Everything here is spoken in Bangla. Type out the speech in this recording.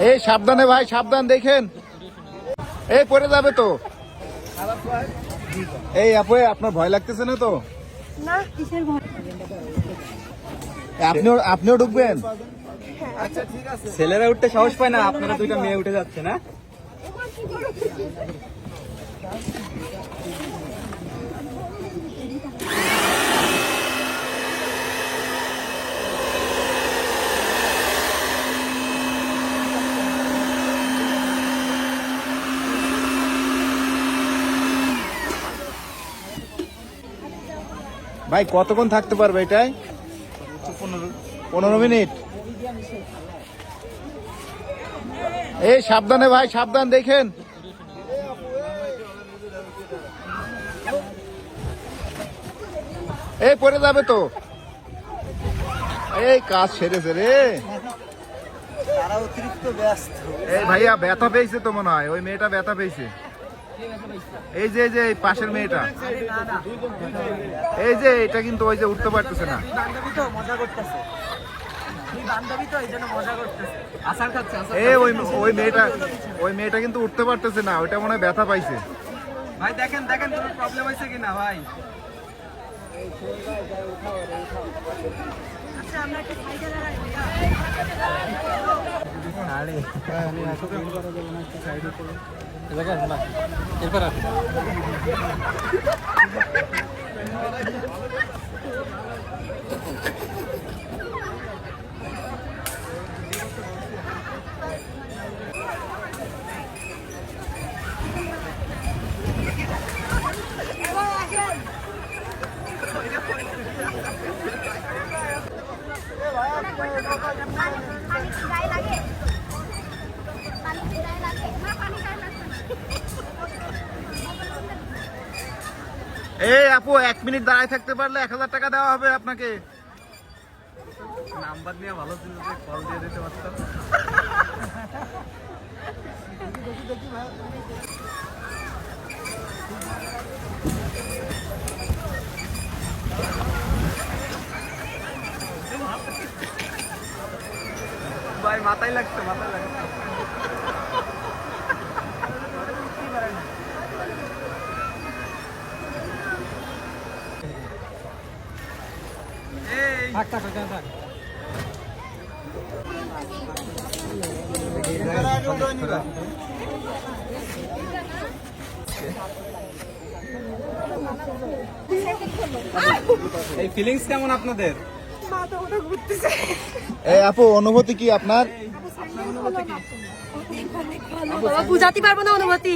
এই সাবধানে ভাই, সাবধান দেখেন, এই পড়ে যাবে তো। এই আপু, আপনার ভয় লাগতেছে না তো? না, কিসের ভয়? আপনিও ঢুকবেন? আচ্ছা ঠিক আছে। ছেলেরা উঠতে সাহস পায় না, আপনারা দুইটা মেয়ে উঠে যাচ্ছে না? ভাই কতক্ষণ থাকতে পারবে এটাই? 15 মিনিট। এই সাবধানে ভাই, সাবধান দেখেন। এই পড়ে যাবে তো। এই কাজ সেরেছে রে। তারা অতিরিক্ত ব্যস্ত। এই ভাইয়া ব্যথা পেয়েছে তো মনে হয়, ওই মেয়েটা ব্যথা পেয়েছে। এই যে এই পাশের মেয়েটা, এই যে এটা কিন্তু ওই যে উঠতে পারতেছে না। বান্ধবী তো মজা করতেছে, বান্ধবী তো এই জন্য মজা করতেছে, আসার খাচ্ছে। এই ওই মেয়েটা কিন্তু উঠতে পারতেছে না, ওইটা মনে হয় ব্যথা পাইছে। ভাই দেখেন দেখেন কোনো প্রবলেম হয়েছে কিনা ভাই। আচ্ছা, আমরা একটু সাইডে দাঁড়াই। এই আপু, 1 মিনিট দাঁড়ায় থাকতে পারলে 1000 টাকা দেওয়া হবে আপনাকে। নাম্বার নিয়ে ভালো ছিল যে কল দিয়ে দিতে পারতাম। ভাই মাথায় লাগছে, মাথায় লাগছে। এই ফিলিংস কেমন আপনাদের? মাথা ঘুরতেছে। এই আপু, অনুভূতি কি আপনার? বুঝাতে পারবো না অনুভূতি।